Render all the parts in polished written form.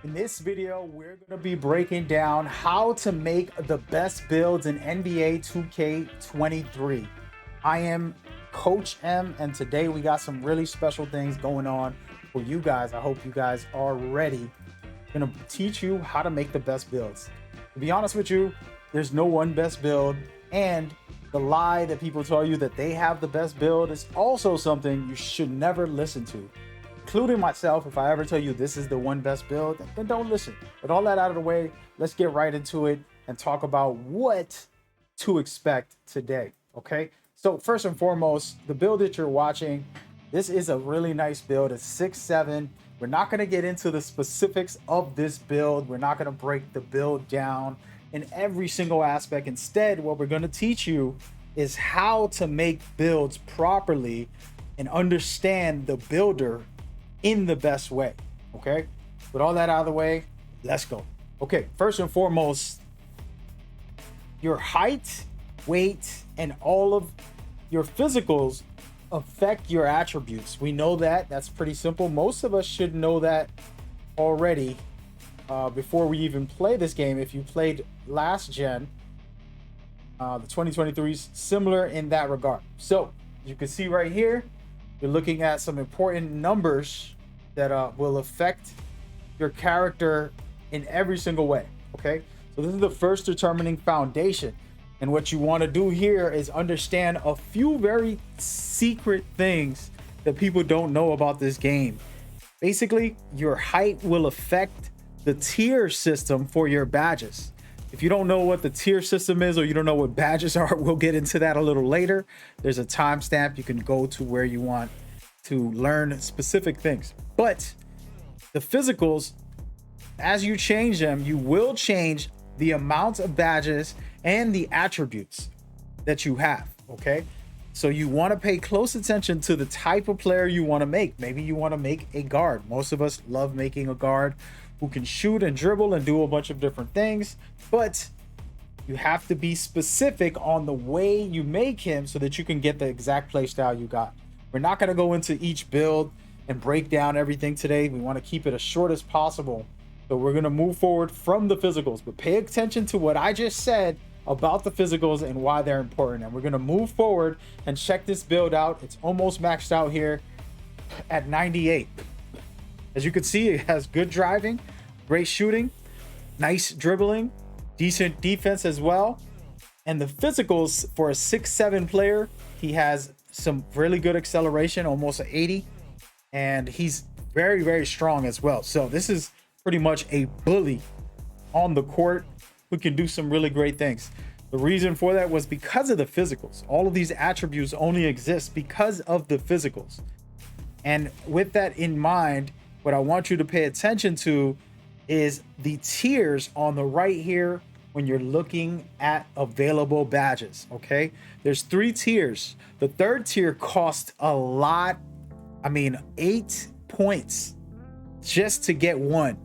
In this video, we're going to be breaking down how to make the best builds in NBA 2k23. I am Coach M, and today we got some really special things going on for you guys. I hope you guys are ready. I'm going to teach you how to make the best builds. To be honest with you, there's no one best build, and the lie that people tell you that they have the best build is also something you should never listen to, including myself. If I ever tell you this is the one best build, then don't listen. With all that out of the way, let's get right into it and talk about what to expect today. Okay, so first and foremost, the build that you're watching, this is a really nice build. It's 6'7". We're not going to get into the specifics of this build. We're not going to break the build down in every single aspect. Instead, what we're going to teach you is how to make builds properly and understand the builder in the best way. Okay, with all that out of the way, let's go. Okay, first and foremost, your height, weight, and all of your physicals affect your attributes. We know that. That's pretty simple. Most of us should know that already before we even play this game. If you played last gen, the 2023 is similar in that regard. So you can see right here, you're looking at some important numbers that will affect your character in every single way. Okay, so this is the first determining foundation, and what you want to do here is understand a few very secret things that people don't know about this game. Basically, your height will affect the tier system for your badges. If you don't know what the tier system is, or you don't know what badges are, we'll get into that a little later. There's a timestamp. You can go to where you want to learn specific things. But the physicals, as you change them, you will change the amount of badges and the attributes that you have. Okay, so you want to pay close attention to the type of player you want to make. Maybe you want to make a guard. Most of us love making a guard who can shoot and dribble and do a bunch of different things, but you have to be specific on the way you make him so that you can get the exact play style you got. We're not going to go into each build and break down everything today. We want to keep it as short as possible. So we're going to move forward from the physicals, but pay attention to what I just said about the physicals and why they're important. And we're going to move forward and check this build out. It's almost maxed out here at 98. As you can see, it has good driving, great shooting, nice dribbling, decent defense as well. And the physicals for a 6'7" player, he has some really good acceleration, almost an 80. And he's very, very strong as well. So this is pretty much a bully on the court who can do some really great things. The reason for that was because of the physicals. All of these attributes only exist because of the physicals. And with that in mind, what I want you to pay attention to is the tiers on the right here when you're looking at available badges. Okay, there's 3 tiers. The third tier costs a lot. I mean, 8 points just to get one.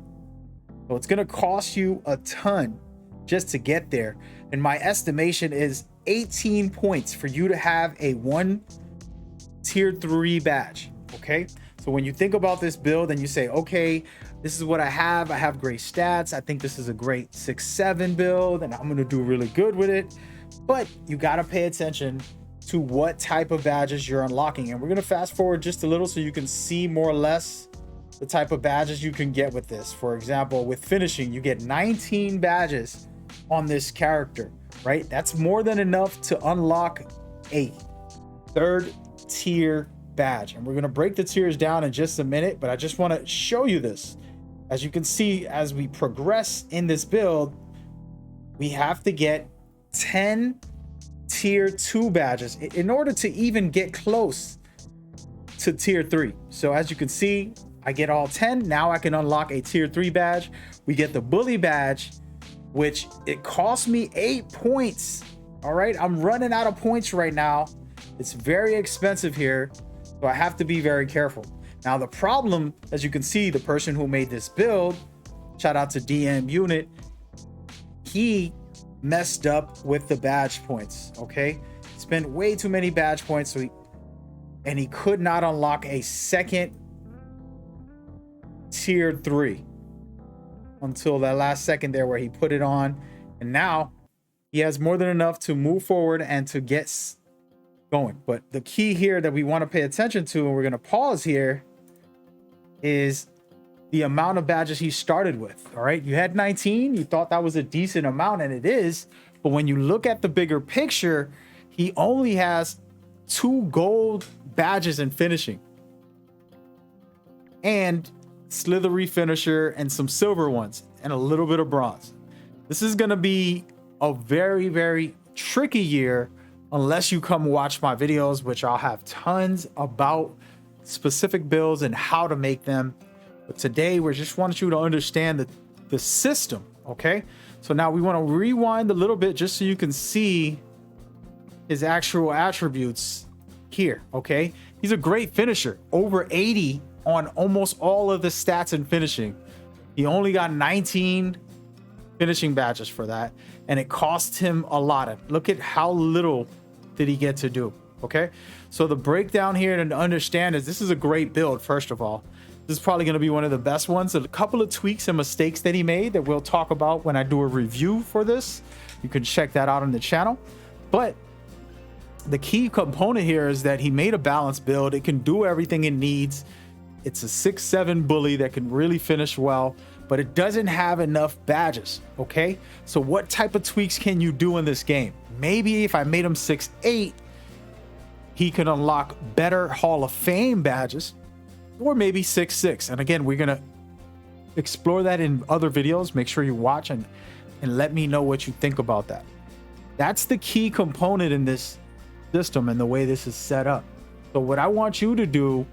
So it's going to cost you a ton just to get there. And my estimation is 18 points for you to have a 1 tier 3 badge. Okay, so when you think about this build and you say, okay, this is what I have great stats. I think this is a great 6'7" build and I'm going to do really good with it. But you got to pay attention to what type of badges you're unlocking. And we're going to fast forward just a little so you can see more or less the type of badges you can get with this. For example, with finishing, you get 19 badges on this character, right? That's more than enough to unlock a 3rd tier badge. And we're going to break the tiers down in just a minute, but I just want to show you this. As you can see, as we progress in this build, we have to get 10 tier 2 badges in order to even get close to tier 3. So as you can see, I get all 10. Now I can unlock a tier 3 badge. We get the bully badge, which it cost me 8 points. All right, I'm running out of points right now. It's very expensive here, so I have to be very careful. Now the problem, as you can see, the person who made this build, shout out to DM Unit, he messed up with the badge points. Okay, spent way too many badge points, so he could not unlock a second tier 3. until that last second there where he put it on. And now he has more than enough to move forward and to get going. But the key here that we want to pay attention to, and we're going to pause here, is the amount of badges he started with. All right, you had 19, you thought that was a decent amount, and it is. But when you look at the bigger picture, he only has 2 gold badges in finishing and slithery finisher and some silver ones and a little bit of bronze. This is going to be a very, very tricky year unless you come watch my videos, which I'll have tons about specific builds and how to make them. But today we just want you to understand the system. Okay, so now we want to rewind a little bit just so you can see his actual attributes here. Okay, he's a great finisher, over 80 on almost all of the stats in finishing. He only got 19 finishing badges for that, and it cost him a lot. Look at how little did he get to do. Okay, so the breakdown here to understand is this is a great build. First of all, this is probably going to be one of the best ones. A couple of tweaks and mistakes that he made that we'll talk about when I do a review for this. You can check that out on the channel. But the key component here is that he made a balanced build. It can do everything it needs. It's a 6'7" bully that can really finish well, but it doesn't have enough badges. Okay, so what type of tweaks can you do in this game? Maybe if I made him 6'8", he can unlock better Hall of Fame badges, or maybe 6'6". And again, we're gonna explore that in other videos. Make sure you watch and let me know what you think about that. That's the key component in this system and the way this is set up. So what I want you to do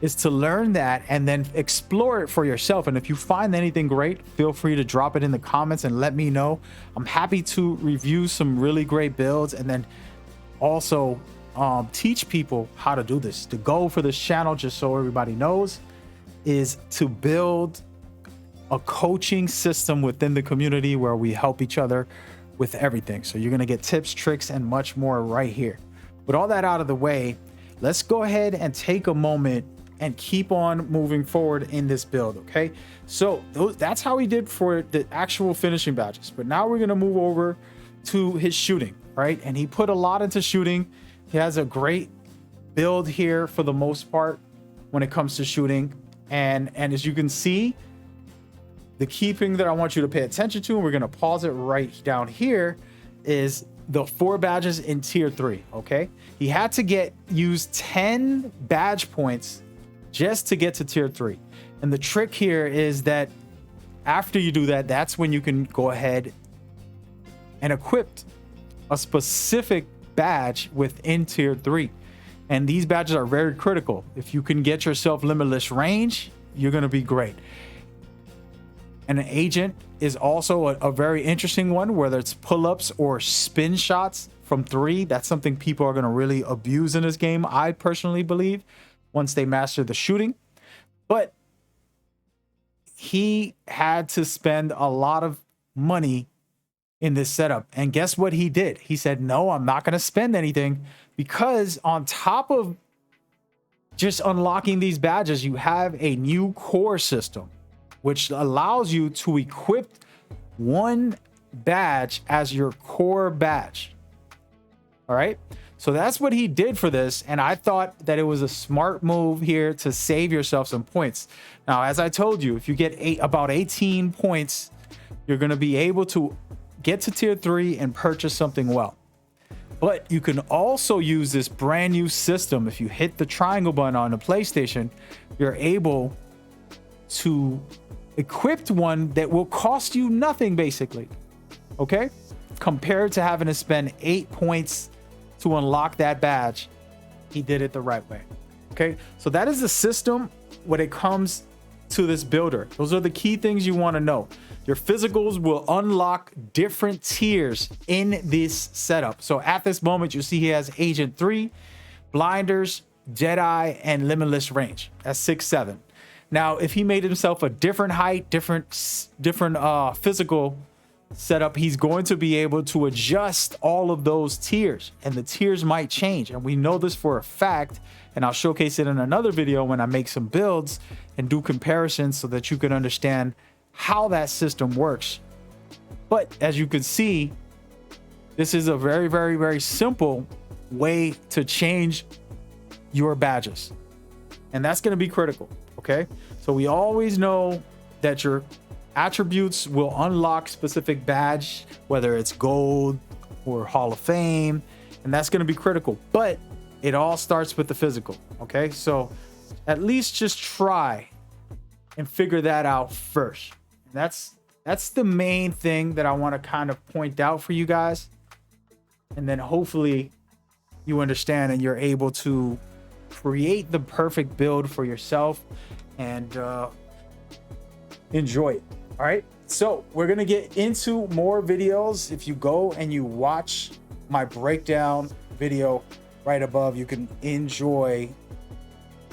is to learn that and then explore it for yourself. And if you find anything great, feel free to drop it in the comments and let me know. I'm happy to review some really great builds and then also teach people how to do this. The goal for this channel, just so everybody knows, is to build a coaching system within the community where we help each other with everything. So you're going to get tips, tricks, and much more right here. With all that out of the way, let's go ahead and take a moment and keep on moving forward in this build. Okay, so that's how he did for the actual finishing badges. But now we're going to move over to his shooting, right? And he put a lot into shooting. He has a great build here for the most part when it comes to shooting. And as you can see, the key thing that I want you to pay attention to, and we're going to pause it right down here, is the 4 badges in tier 3. Okay, he had to use 10 badge points just to get to tier 3. And the trick here is that after you do that, that's when you can go ahead and equip a specific badge within tier 3. And these badges are very critical. If you can get yourself limitless range, you're going to be great. And an agent is also a very interesting one, whether it's pull-ups or spin shots from 3. That's something people are going to really abuse in this game, I personally believe, once they master the shooting. But he had to spend a lot of money in this setup. And guess what he did? He said, no, I'm not going to spend anything, because on top of just unlocking these badges, you have a new core system, which allows you to equip 1 badge as your core badge. All right. So that's what he did for this. And I thought that it was a smart move here to save yourself some points. Now, as I told you, if you get about 18 points, you're going to be able to get to tier 3 and purchase something well. But you can also use this brand new system. If you hit the triangle button on the PlayStation, you're able to equip one that will cost you nothing, basically. Okay, compared to having to spend 8 points to unlock that badge. He did it the right way. Okay, so that is the system when it comes to this builder. Those are the key things you want to know. Your physicals will unlock different tiers in this setup. So at this moment, you see he has Agent 3, Blinders, Jedi, and Limitless Range. That's 6'7". Now, if he made himself a different height, different physical setup, he's going to be able to adjust all of those tiers, and the tiers might change. And we know this for a fact, and I'll showcase it in another video when I make some builds and do comparisons so that you can understand how that system works. But as you can see, this is a very, very, very simple way to change your badges. And that's going to be critical. Okay. So we always know that your attributes will unlock specific badge, whether it's gold or Hall of Fame. And that's going to be critical. But it all starts with the physical. Okay. So at least just try and figure that out first. That's the main thing that I want to kind of point out for you guys. And then hopefully you understand and you're able to create the perfect build for yourself and enjoy it. All right. So we're going to get into more videos. If you go and you watch my breakdown video right above, you can enjoy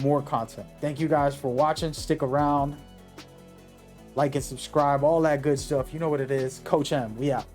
more content. Thank you guys for watching. Stick around. Like and subscribe, all that good stuff. You know what it is. Coach M, we out.